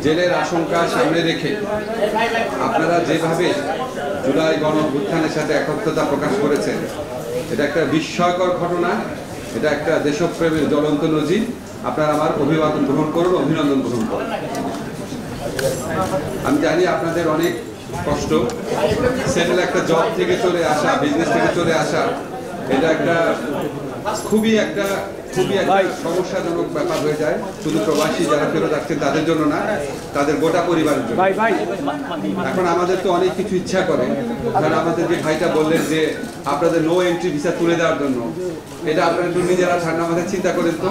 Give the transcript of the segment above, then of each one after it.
জেলের আশঙ্কা সামনে রেখে আপনারা যেভাবে জুলাই গণঅভ্যুত্থানের সাথে একত্রতা প্রকাশ করেছেন, এটা একটা বিস্ময়কর ঘটনা, এটা একটা দেশপ্রেমের জ্বলন্ত নজির। আপনারা আমার অভিবাদন গ্রহণ করুন, অভিনন্দন গ্রহণ করুন। আমি জানি আপনাদের অনেক কষ্ট, সেটেল একটা জব থেকে চলে আসা, বিজনেস থেকে চলে আসা, এটা একটা খুবই একটা সমস্যাজনক ব্যাপার হয়ে যায়, শুধু প্রবাসী যারা ফেরত আসছেন তাদের জন্য না, তাদের গোটা পরিবারের জন্য। এখন আমাদের তো অনেক কিছু ইচ্ছা করে, কারণ আমাদের যে ভাইটা বললেন যে আপনাদের নো এন্ট্রি ভিসা তুলে দেওয়ার জন্য, এটা আপনারা একটু নিজেরা ঠান্ডা মাথায় চিন্তা করেন তো,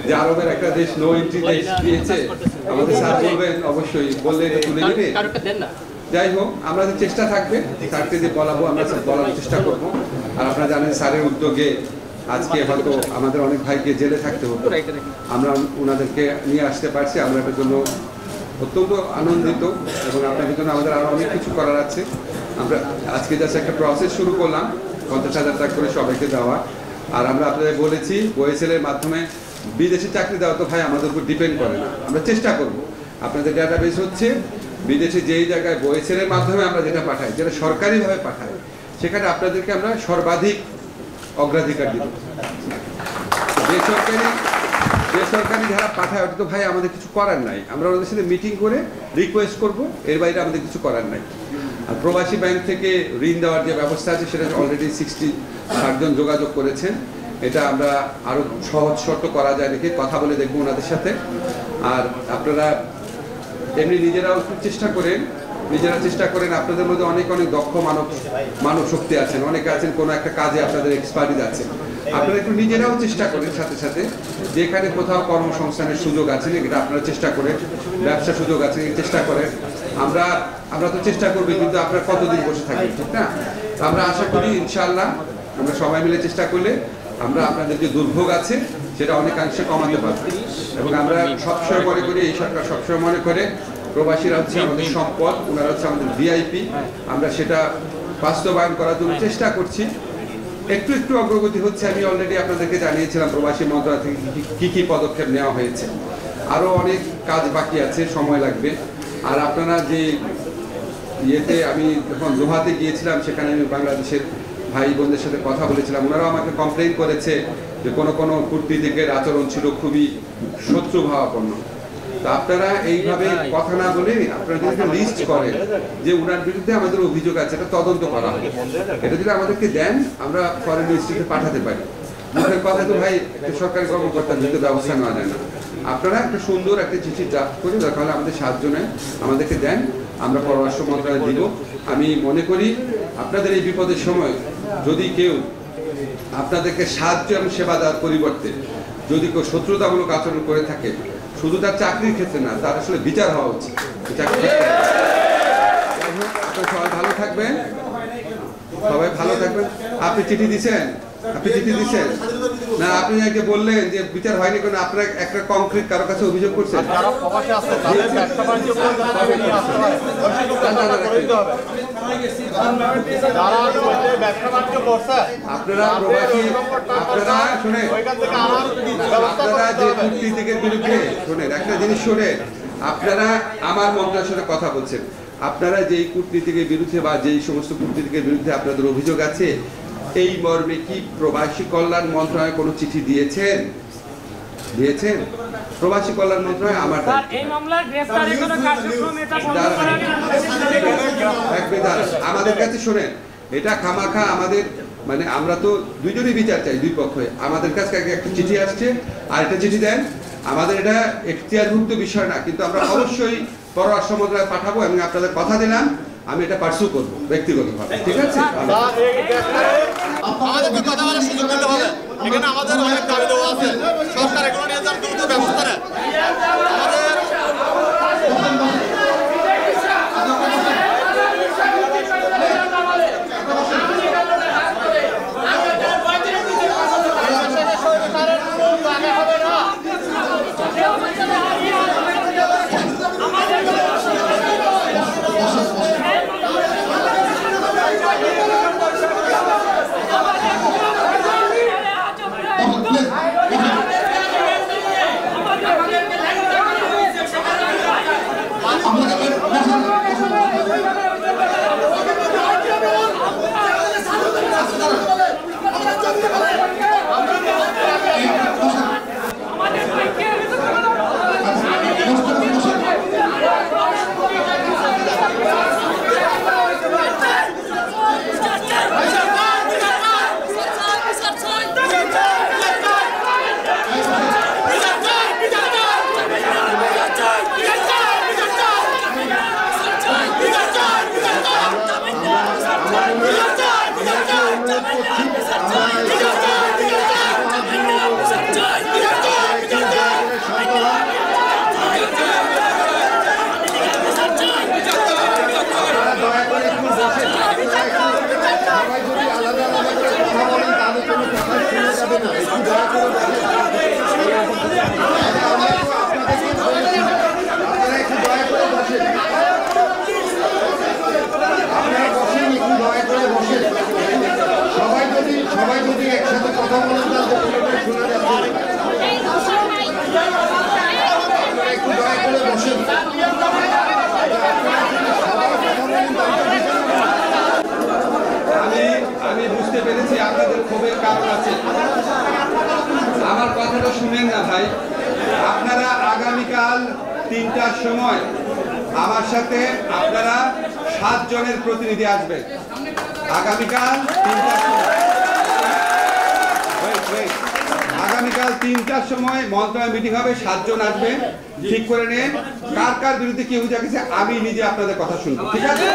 যে আরবের একটা দেশ নো এন্ট্রি দেশ দিয়েছে, আমাদের স্যার বলবেন অবশ্যই, বললে এটা তুলে দেবে। যাই হোক, আমরা যে চেষ্টা থাকবে, স্যারকে যে বলাবো আমরা বলার চেষ্টা করবো। আর আপনারা জানেন স্যারের উদ্যোগে আজকে হয়তো আমাদের অনেক ভাইকে জেলে থাকতে হতো, আমরা ওনাদেরকে নিয়ে আসতে পারছি, আমরা এটার জন্য অত্যন্ত আনন্দিত। এবং আপনাদের জন্য আমাদের আরও অনেক কিছু করার আছে। আমরা আজকে জাস্ট একটা প্রসেস শুরু করলাম 50,000 টাকা করে সবাইকে দেওয়া। আর আমরা আপনাদের বলেছি ওয়েসেলের মাধ্যমে বিদেশে চাকরি দেওয়া তো ভাই আমাদের উপর ডিপেন্ড করে না, আমরা চেষ্টা করব। আপনাদের ডাটাবেস হচ্ছে বিদেশে যেই জায়গায় ওয়েসেলের মাধ্যমে আমরা যেটা পাঠাই, যেটা সরকারিভাবে পাঠাই, সেখানে আপনাদেরকে আমরা সর্বাধিক অগ্রাধিকার দিব। বেসরকারি যারা পাঠায় ওটা তো ভাই আমাদের কিছু করার নাই, আমরা ওদের সাথে মিটিং করে রিকোয়েস্ট করব, এর বাইরে আমাদের কিছু করার নাই। আর প্রবাসী ব্যাংক থেকে ঋণ দেওয়ার যে ব্যবস্থা আছে সেটা অলরেডি 60 জন যোগাযোগ করেছেন। এটা আমরা আরও সহজ শর্ত করা যায় নাকি কথা বলে দেখবো ওনাদের সাথে। আর আপনারা এমনি নিজেরাও চেষ্টা করেন, আপনাদের মধ্যে অনেক দক্ষ মানব শক্তি আছেন, অনেকে আছেন কোনো একটা কাজে আপনাদের এক্সপার্টিজ আছে, আপনারা একটু নিজেরাও চেষ্টা করেন, সাথে সাথে যেখানে কোথাও কর্মসংস্থানের সুযোগ আছে এটা আপনারা চেষ্টা করেন, ব্যবসা সুযোগ আছে চেষ্টা করেন। আমরা তো চেষ্টা করবো, কিন্তু আপনারা কতদিন বসে থাকবেন, ঠিক না? আমরা আশা করি ইনশাআল্লাহ আমরা সবাই মিলে চেষ্টা করলে আমরা আপনাদের যে দুর্ভোগ আছে সেটা অনেকাংশে কমাতে পারবো। এবং আমরা সবসময় মনে করি, এই সরকার সবসময় মনে করে প্রবাসীরা হচ্ছে আমাদের সম্পদ, ওনারা হচ্ছে আমাদের ভিআইপি, আমরা সেটা বাস্তবায়ন করার জন্য চেষ্টা করছি। একটু অগ্রগতি হচ্ছে, আমি অলরেডি আপনাদেরকে জানিয়েছিলাম প্রবাসী মন্ত্রণালয় থেকে কি পদক্ষেপ নেওয়া হয়েছে। আরও অনেক কাজ বাকি আছে, সময় লাগবে। আর আপনারা যে ইয়েতে, আমি যখন দোহাতে গিয়েছিলাম সেখানে আমি বাংলাদেশের ভাই বোনদের সাথে কথা বলেছিলাম, ওনারাও আমাকে কমপ্লেইন করেছে যে কোনো কূটনীতিকের আচরণ ছিল খুবই শত্রুভাবাপন্ন। তো আপনারা এইভাবে কথা না বলে আপনারা যদি লিস্ট করেন যে উনার বিরুদ্ধে আমাদের অভিযোগ আছে, এটা তদন্ত করা হবে, এটা যদি আমাদেরকে দেন আমরা ফরেন মিনিস্ট্রিতে পাঠাতে পারি। মুখের কথা তো ভাই একটা সরকারি কর্মকর্তার বিরুদ্ধে ব্যবস্থা নেওয়া যায় না। আপনারা একটা সুন্দর একটা চিঠি ড্রাফট করে দরকার হলে আমাদের সাহায্য নেন, আমাদেরকে দেন, আমরা পররাষ্ট্র মন্ত্রণালয়ে দিব। আমি মনে করি আপনাদের এই বিপদের সময় যদি কেউ আপনাদেরকে সাহায্য এবং সেবা দেওয়ার পরিবর্তে যদি কেউ শত্রুতামূলক আচরণ করে থাকে, শুধু তার চাকরির ক্ষেত্রে না, তার আসলে বিচার হওয়া উচিত। সবাই ভালো থাকবেন, আপনি চিঠি দিচ্ছেন না? আপনি যাকে বললেন যে বিচার হয়নি, কেন আপনার একটা কংক্রিট কারো কাছে অভিযোগ করছেন? আপনারা যে কূটনীতিকের বিরুদ্ধে একটা জিনিস শোনেন, আপনারা আমার মন্ত্রণালয়ের সাথে কথা বলছেন, আপনারা যেই কূটনীতিকের বিরুদ্ধে বা যেই সমস্ত কূটনীতিকের বিরুদ্ধে আপনাদের অভিযোগ আছে, এই মর্মে কি প্রবাসী কল্যাণ মন্ত্রণালয় কোনো চিঠি দিয়েছেন? প্রবাসী কল্যাণ মন্ত্রণালয় আমার আমাদের কাছে শোনেন, এটা খামাখা আমাদের মানে আমরা তো দুইজনই বিচার চাই, দুই পক্ষে। আমাদের কাছে একটা চিঠি আসছে, আর একটা চিঠি দেন, আমাদের এটা এখতিয়ারভুক্ত বিষয় না, কিন্তু আমরা অবশ্যই পররাষ্ট্র মন্ত্রণালয়ে পাঠাবো এবং আপনাদের কথা দিলাম আমি এটা পার্সু করবো ব্যক্তিগতভাবে, ঠিক আছে? আমাদেরকে কথা বলার সুযোগ দিতে হবে, এখানে আমাদের অনেক দাবি দেওয়া আছে, সরকার এগুলো নিয়ে যার দ্রুত ব্যবস্থা নেয়। সবাই যদি একসাথে কথা বলেন তাহলে শোনা যাবে। একটু দয়া করে বসেন। আমি বুঝতে পেরেছি আপনাদের ক্ষোভের কারণ আছে। আমার কথাটা শুনেন না ভাই, আপনারা আগামীকাল 3টার সময় আমার সাথে আপনারা 7 জনের প্রতিনিধি আসবেন। আগামীকাল 3টার সময়, আগামীকাল 3টার সময় মন্ত্রণালয় মিটিং হবে, 7 জন আসবেন। ঠিক করে নেন কার কার বিরুদ্ধে কি অভিযোগ আছে, আমি নিজে আপনাদের কথা শুনবো, ঠিক আছে?